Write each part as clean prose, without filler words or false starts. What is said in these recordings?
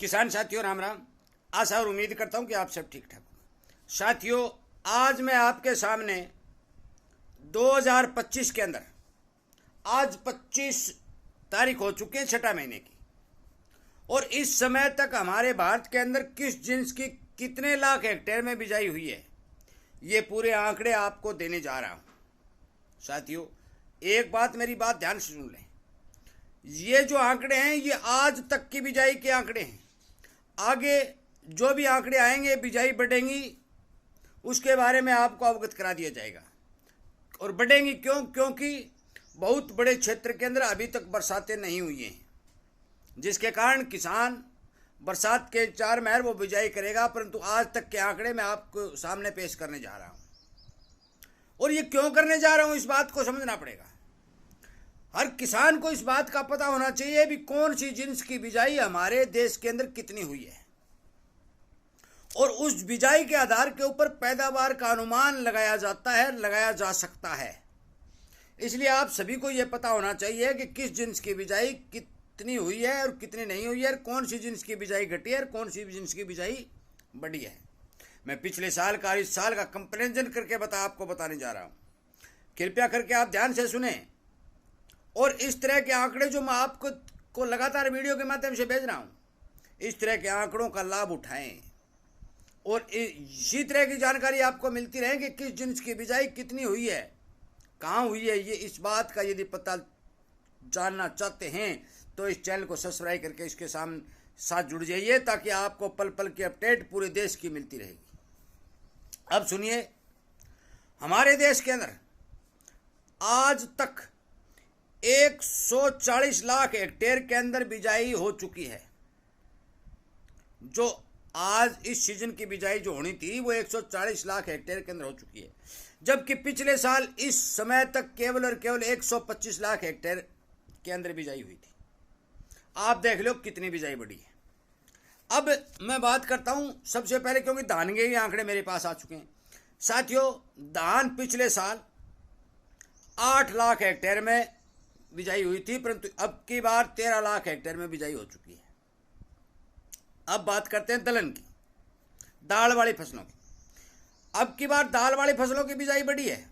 किसान साथियों राम राम। आशा और उम्मीद करता हूं कि आप सब ठीक ठाक होंगे। साथियों, आज मैं आपके सामने 2025 के अंदर आज 25 तारीख हो चुकी है, छठा महीने की, और इस समय तक हमारे भारत के अंदर किस जिन्स की कितने लाख हेक्टेयर में बिजाई हुई है, ये पूरे आंकड़े आपको देने जा रहा हूं। साथियों, एक बात, मेरी बात ध्यान से सुन लें। ये जो आंकड़े हैं ये आज तक की बिजाई के आंकड़े हैं। आगे जो भी आंकड़े आएंगे, बिजाई बढ़ेंगी, उसके बारे में आपको अवगत करा दिया जाएगा। और बढ़ेंगी क्यों? क्योंकि बहुत बड़े क्षेत्र के अंदर अभी तक बरसातें नहीं हुई हैं, जिसके कारण किसान बरसात के इंतजार में है, वो बिजाई करेगा। परंतु आज तक के आंकड़े मैं आपको सामने पेश करने जा रहा हूं। और ये क्यों करने जा रहा हूं, इस बात को समझना पड़ेगा। हर किसान को इस बात का पता होना चाहिए भी कौन सी जिन्स की बिजाई हमारे देश के अंदर कितनी हुई है, और उस बिजाई के आधार के ऊपर पैदावार का अनुमान लगाया जाता है, लगाया जा सकता है। इसलिए आप सभी को यह पता होना चाहिए कि किस जिन्स की बिजाई कितनी हुई है और कितनी नहीं हुई है, और कौन सी जिन्स की बिजाई घटी है और कौन सी जिन्स की बिजाई बढ़ी है। मैं पिछले साल का इस साल का कंपैरिजन करके आपको बताने जा रहा हूं। कृपया करके आप ध्यान से सुने, और इस तरह के आंकड़े जो मैं आपको लगातार वीडियो के माध्यम से भेज रहा हूं, इस तरह के आंकड़ों का लाभ उठाएं, और इसी तरह की जानकारी आपको मिलती रहे कि किस जिन्स की बिजाई कितनी हुई है, कहाँ हुई है। ये इस बात का यदि पता जानना चाहते हैं तो इस चैनल को सब्सक्राइब करके इसके साथ जुड़ जाइए, ताकि आपको पल पल की अपडेट पूरे देश की मिलती रहेगी। अब सुनिए, हमारे देश के अंदर आज तक 140 लाख हेक्टेयर के अंदर बिजाई हो चुकी है। जो आज इस सीजन की बिजाई जो होनी थी वो 140 लाख हेक्टेयर के अंदर हो चुकी है, जबकि पिछले साल इस समय तक केवल और केवल 125 लाख हेक्टेयर के अंदर बिजाई हुई थी। आप देख लो कितनी बिजाई बढ़ी है। अब मैं बात करता हूं सबसे पहले, क्योंकि धान के ही आंकड़े मेरे पास आ चुके हैं। साथियों, धान पिछले साल 8 लाख हेक्टेयर में बिजाई हुई थी, परंतु अब की बार 13 लाख हेक्टेयर में बिजाई हो चुकी है। अब बात करते हैं दलहन की, दाल वाली फसलों की। अब की बार दाल वाली फसलों की बिजाई बढ़ी है,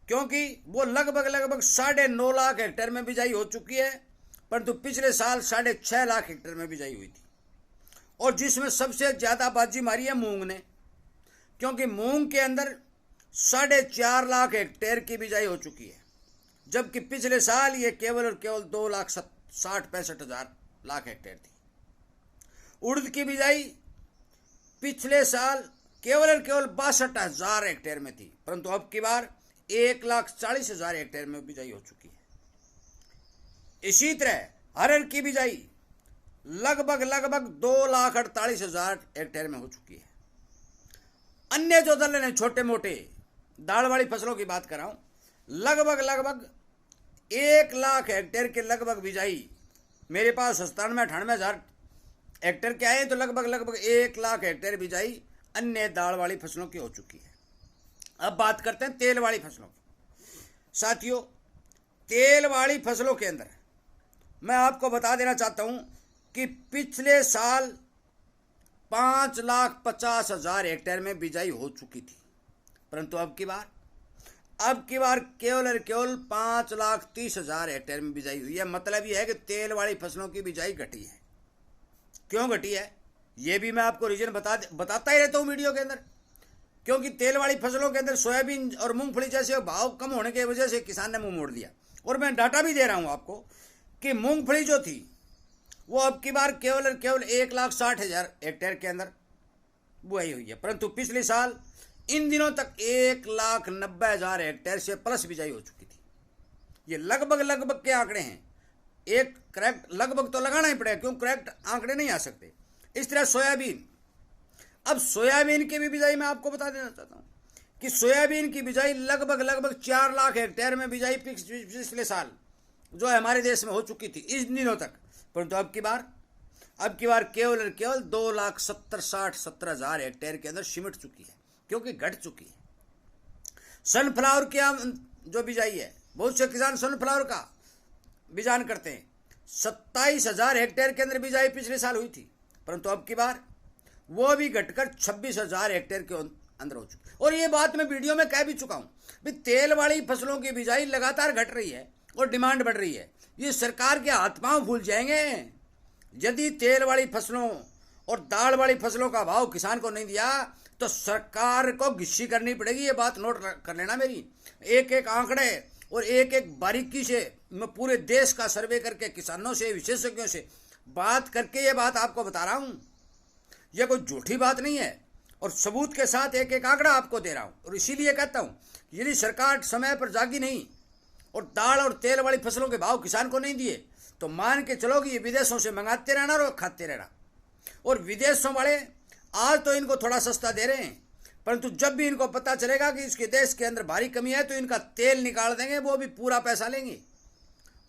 क्योंकि वो लगभग 9.5 लाख हेक्टेयर में बिजाई हो चुकी है, परंतु पिछले साल 6.5 लाख हेक्टेयर में बिजाई हुई थी। और जिसमें सबसे ज्यादा बाजी मारी है मूंग ने, क्योंकि मूंग के अंदर 4.5 लाख हेक्टेयर की बिजाई हो चुकी है, जबकि पिछले साल ये केवल और केवल 2,60,65,000 लाख हेक्टेयर थी। उड़द की बिजाई पिछले साल केवल और केवल 62,000 हेक्टेयर में थी, परंतु अब की बार 1,40,000 हेक्टेयर में बिजाई हो चुकी है। इसी तरह अरहर की बिजाई लगभग 2,48,000 हेक्टेयर में हो चुकी है। अन्य जो दलहन है, छोटे मोटे दाल वाली फसलों की बात कर रहा हूं, लगभग 1 लाख हेक्टेयर के लगभग बिजाई मेरे पास 97-98,000 हेक्टेयर के आए, तो लगभग 1 लाख हेक्टेयर बिजाई अन्य दाल वाली फसलों की हो चुकी है। अब बात करते हैं तेल वाली फसलों की। साथियों, तेल वाली फसलों के अंदर मैं आपको बता देना चाहता हूं कि पिछले साल 5,50,000 हेक्टेयर में बिजाई हो चुकी थी, परंतु अब की बार केवल और केवल 5,30,000 हेक्टेयर में बिजाई हुई है। मतलब यह है कि तेल वाली फसलों की बिजाई घटी है। क्यों घटी है, यह भी मैं आपको रीजन बताता ही रहता हूं वीडियो के अंदर, क्योंकि तेल वाली फसलों के अंदर सोयाबीन और मूंगफली जैसे भाव कम होने की वजह से किसान ने मुंह मोड़ दिया। और मैं डाटा भी दे रहा हूं आपको कि मूंगफली जो थी वो अब की बार केवल और केवल 1,60,000 हेक्टेयर के अंदर बुआई हुई है, परंतु पिछले साल इन दिनों तक 1,90,000 हेक्टेयर से प्लस बिजाई हो चुकी थी। ये लगभग के आंकड़े हैं। एक करेक्ट लगभग तो लगाना ही पड़ेगा, क्यों करेक्ट आंकड़े नहीं आ सकते। इस तरह सोयाबीन, अब सोयाबीन की भी बिजाई मैं आपको बता देना चाहता हूं कि सोयाबीन की बिजाई लगभग 4 लाख हेक्टेयर में बिजाई पिछले साल जो है हमारे देश में हो चुकी थी इस दिनों तक, परंतु अब की बार केवल और केवल 2,70,60,70,000 हेक्टेयर के अंदर सिमट चुकी है, क्योंकि घट चुकी है। सनफ्लावर की जो बिजाई है, बहुत से किसान सनफ्लावर का बिजान करते हैं। 27,000 हेक्टेयर के अंदर बिजाई पिछले साल हुई थी, परंतु अब की बार वो भी घटकर 26,000 हेक्टेयर के अंदर हो चुकी। और ये बात मैं वीडियो में कह भी चुका हूँ भी तेल वाली फसलों की बिजाई लगातार घट रही है और डिमांड बढ़ रही है। ये सरकार के हाथ पांव फूल जाएंगे यदि तेल वाली फसलों और दाल वाली फसलों का भाव किसान को नहीं दिया तो सरकार को घिस्सी करनी पड़ेगी। ये बात नोट कर लेना मेरी। एक एक आंकड़े और एक एक बारीकी से मैं पूरे देश का सर्वे करके किसानों से विशेषज्ञों से बात करके ये बात आपको बता रहा हूँ। यह कोई झूठी बात नहीं है और सबूत के साथ एक एक आंकड़ा आपको दे रहा हूँ। और इसीलिए कहता हूँ यदि सरकार समय पर जागी नहीं और दाल और तेल वाली फसलों के भाव किसान को नहीं दिए तो मान के चलो कि ये विदेशों से मंगाते रहना और खाते रहना। और विदेशों वाले आज तो इनको थोड़ा सस्ता दे रहे हैं, परंतु जब भी इनको पता चलेगा कि इसके देश के अंदर भारी कमी है तो इनका तेल निकाल देंगे, वो भी पूरा पैसा लेंगे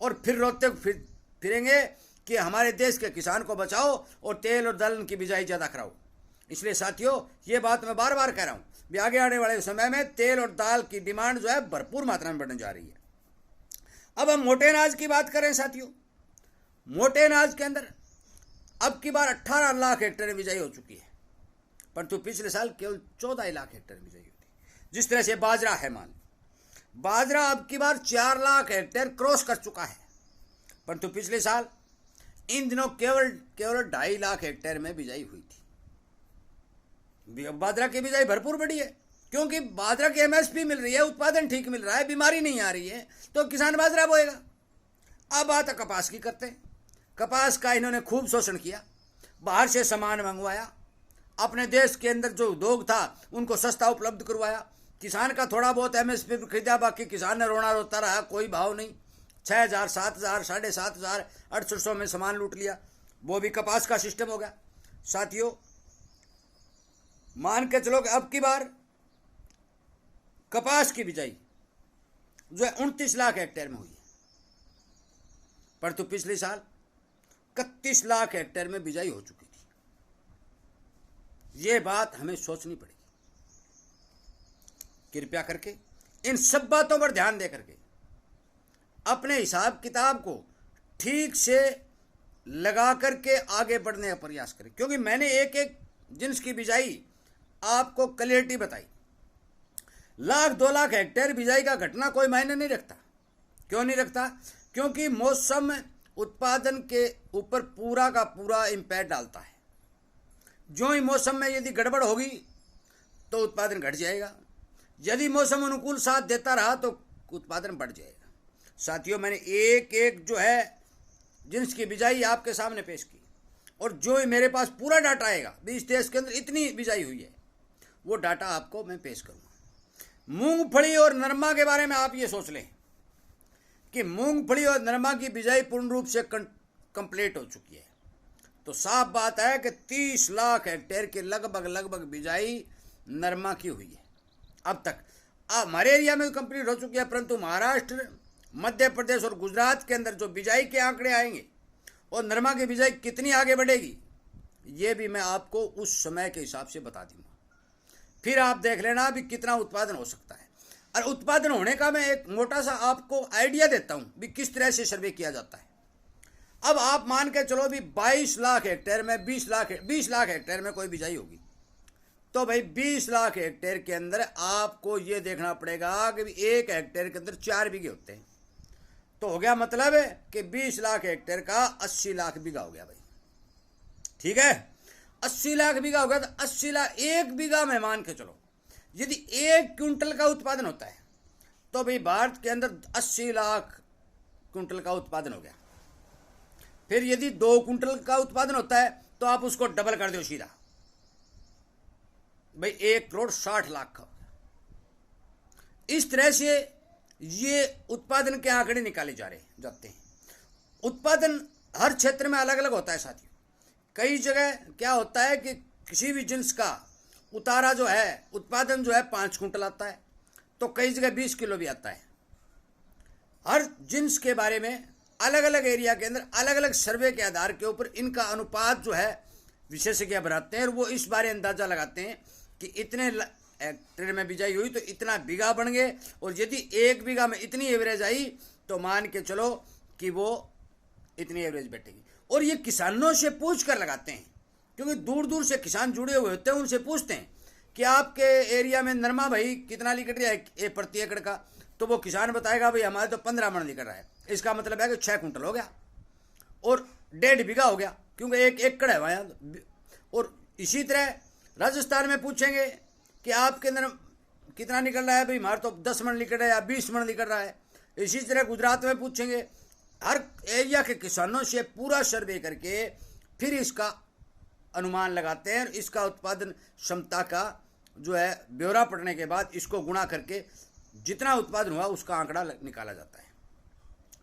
और फिर रोते फिरेंगे कि हमारे देश के किसान को बचाओ और तेल और दलहन की बिजाई ज़्यादा कराओ। इसलिए साथियों ये बात मैं बार बार कह रहा हूँ भी आगे आने वाले समय में तेल और दाल की डिमांड जो है भरपूर मात्रा में बढ़ने जा रही है। अब हम मोटे अनाज की बात करें साथियों, मोटे अनाज के अंदर अब की बार 18 लाख हेक्टेयर में बिजाई हो चुकी है, परंतु पिछले साल केवल 14 लाख हेक्टेयर में बिजाई हुई थी। जिस तरह से बाजरा है, मान बाजरा अब की बार 4 लाख हेक्टेयर क्रॉस कर चुका है, परंतु पिछले साल इन दिनों केवल 2.5 लाख हेक्टेयर में बिजाई हुई थी। बाजरा की बिजाई भरपूर बढ़ी है क्योंकि बाजरा की एमएसपी मिल रही है, उत्पादन ठीक मिल रहा है, बीमारी नहीं आ रही है तो किसान बाजरा बोएगा। अब बात कपास की करते हैं। कपास का इन्होंने खूब शोषण किया, बाहर से सामान मंगवाया, अपने देश के अंदर जो उद्योग था उनको सस्ता उपलब्ध करवाया, किसान का थोड़ा बहुत एमएसपी पर खरीदा, बाकी किसान ने रोना रोता रहा, कोई भाव नहीं। 6,000, 7,000, 7,500, 800 में सामान लूट लिया। वो भी कपास का सिस्टम हो गया। साथियों मान के चलो कि अब की बार कपास की बिजाई जो है 29 लाख हेक्टेयर में हुई है, परंतु पिछले साल 31 लाख हेक्टेयर में बिजाई हो चुकी थी। ये बात हमें सोचनी पड़ेगी। कृपया करके इन सब बातों पर ध्यान दे करके अपने हिसाब किताब को ठीक से लगा करके आगे बढ़ने का प्रयास करें, क्योंकि मैंने एक एक जिन्स की बिजाई आपको क्लियरिटी बताई। 1,00,000-2 लाख हेक्टेयर बिजाई का घटना कोई मायने नहीं रखता। क्यों नहीं रखता? क्योंकि मौसम उत्पादन के ऊपर पूरा का पूरा इम्पैक्ट डालता है। जो ही मौसम में यदि गड़बड़ होगी तो उत्पादन घट जाएगा, यदि मौसम अनुकूल साथ देता रहा तो उत्पादन बढ़ जाएगा। साथियों मैंने एक एक जो है जिन्स की बिजाई आपके सामने पेश की और जो ही मेरे पास पूरा डाटा आएगा भी इस देश के अंदर इतनी बिजाई हुई है वो डाटा आपको मैं पेश करूँगा। मूंगफली और नरमा के बारे में आप ये सोच लें कि मूंगफली और नरमा की बिजाई पूर्ण रूप से कंप्लीट हो चुकी है, तो साफ बात है कि 30 लाख हेक्टेयर के लगभग बिजाई नरमा की हुई है अब तक। हमारे एरिया में कंप्लीट हो चुकी है, परंतु महाराष्ट्र, मध्य प्रदेश और गुजरात के अंदर जो बिजाई के आंकड़े आएंगे और नरमा की बिजाई कितनी आगे बढ़ेगी ये भी मैं आपको उस समय के हिसाब से बता दूंगा। फिर आप देख लेना भी कितना उत्पादन हो सकता है। और उत्पादन होने का मैं एक मोटा सा आपको आइडिया देता हूं भी किस तरह से सर्वे किया जाता है। अब आप मान के चलो भी 22 लाख हेक्टेयर में 20 लाख हेक्टेयर में कोई बिजाई होगी, तो भाई 20 लाख हेक्टेयर के अंदर आपको ये देखना पड़ेगा कि 1 हेक्टेयर के अंदर 4 बीघे होते हैं, तो हो गया मतलब है कि 20 लाख हेक्टेयर का 80 लाख बीघा हो गया भाई। ठीक है, 80 लाख बीघा हो गया तो 80 लाख, 1 बीघा में मान के चलो यदि 1 क्विंटल का उत्पादन होता है तो भाई भारत के अंदर 80 लाख क्विंटल का उत्पादन हो गया। फिर यदि 2 क्विंटल का उत्पादन होता है तो आप उसको डबल कर दो सीधा, भाई 1,60,00,000 का। इस तरह से ये उत्पादन के आंकड़े निकाले जाते हैं। उत्पादन हर क्षेत्र में अलग अलग होता है साथियों। कई जगह क्या होता है कि किसी भी जिन्स का उतारा जो है उत्पादन जो है 5 क्विंटल आता है, तो कई जगह 20 किलो भी आता है। हर जिन्स के बारे में अलग अलग एरिया के अंदर अलग अलग सर्वे के आधार के ऊपर इनका अनुपात जो है विशेषज्ञ बनाते हैं और वो इस बारे अंदाजा लगाते हैं कि इतने हेक्टेयर में बिजाई हुई तो इतना बीघा बन गए, और यदि 1 बीघा में इतनी एवरेज आई तो मान के चलो कि वो इतनी एवरेज बैठेगी। और ये किसानों से पूछ कर लगाते हैं, क्योंकि दूर दूर से किसान जुड़े हुए होते हैं, उनसे पूछते हैं कि आपके एरिया में नरमा भाई कितना निकल रहा है प्रति एकड़ का, तो वो किसान बताएगा भाई हमारे तो 15 मन निकल रहा है। इसका मतलब है कि 6 कुंटल हो गया और 1.5 बीघा हो गया, क्योंकि 1 एकड़ है वहाँ। और इसी तरह राजस्थान में पूछेंगे कि आपके अंदर कितना निकल रहा है, भाई हमारे तो 10 मन निकल रहा है या 20 मन निकल रहा है। इसी तरह गुजरात में पूछेंगे। हर एरिया के किसानों से पूरा सर्वे करके फिर इसका अनुमान लगाते हैं। इसका उत्पादन क्षमता का जो है ब्यौरा पढ़ने के बाद इसको गुणा करके जितना उत्पादन हुआ उसका आंकड़ा निकाला जाता है।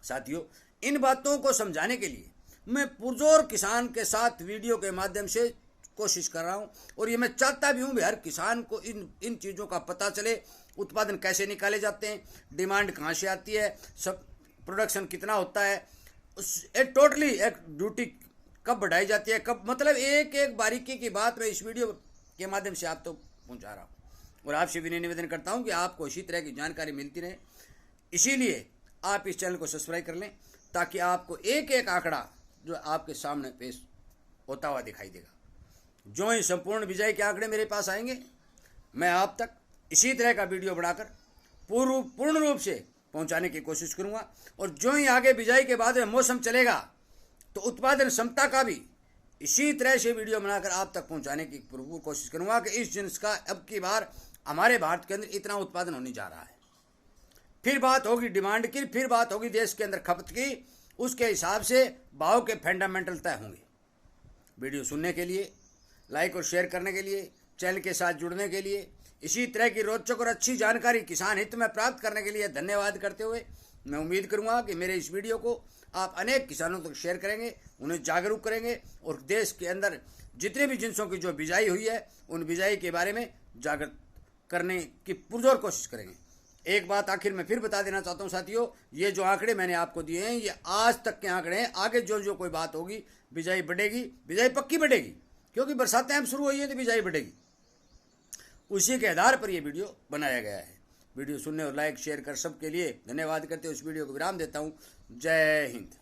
साथियों, इन बातों को समझाने के लिए मैं पुरजोर किसान के साथ वीडियो के माध्यम से कोशिश कर रहा हूं, और ये मैं चाहता भी हूं भी हर किसान को इन चीज़ों का पता चले। उत्पादन कैसे निकाले जाते हैं, डिमांड कहाँ से आती है, सब प्रोडक्शन कितना होता है, टोटली एक ड्यूटी कब बढ़ाई जाती है, कब, मतलब एक एक बारीकी की बात मैं इस वीडियो के माध्यम से आप तक पहुँचा रहा हूँ। और आपसे विनय निवेदन करता हूँ कि आपको इसी तरह की जानकारी मिलती रहे। इसीलिए आप इस चैनल को सब्सक्राइब कर लें, ताकि आपको एक एक आंकड़ा जो आपके सामने पेश होता हुआ दिखाई देगा। जो ही संपूर्ण बिजाई के आंकड़े मेरे पास आएंगे, मैं आप तक इसी तरह का वीडियो बनाकर पूर्ण रूप से पहुंचाने की कोशिश करूंगा। और जो ही आगे बिजाई के बाद में मौसम चलेगा तो उत्पादन क्षमता का भी इसी तरह से वीडियो बनाकर आप तक पहुंचाने की पूरी कोशिश करूंगा कि इस जिन्स का अब की बार हमारे भारत के अंदर इतना उत्पादन होने जा रहा है। फिर बात होगी डिमांड की, फिर बात होगी देश के अंदर खपत की, उसके हिसाब से भाव के फंडामेंटल तय होंगे। वीडियो सुनने के लिए, लाइक और शेयर करने के लिए, चैनल के साथ जुड़ने के लिए, इसी तरह की रोचक और अच्छी जानकारी किसान हित में प्राप्त करने के लिए धन्यवाद करते हुए मैं उम्मीद करूंगा कि मेरे इस वीडियो को आप अनेक किसानों तक शेयर करेंगे, उन्हें जागरूक करेंगे, और देश के अंदर जितने भी जिनसों की जो बिजाई हुई है उन बिजाई के बारे में जागरूक करने की पुरजोर कोशिश करेंगे। एक बात आखिर में फिर बता देना चाहता हूँ साथियों, ये जो आंकड़े मैंने आपको दिए हैं ये आज तक के आंकड़े हैं। आगे जो कोई बात होगी, बिजाई बढ़ेगी, बिजाई पक्की बढ़ेगी, क्योंकि बरसातें अब शुरू हुई है तो बिजाई बढ़ेगी। उसी के आधार पर यह वीडियो बनाया गया है। वीडियो सुनने और लाइक शेयर कर सबके लिए धन्यवाद करते हुए इस वीडियो को विराम देता हूँ। जय हिंद।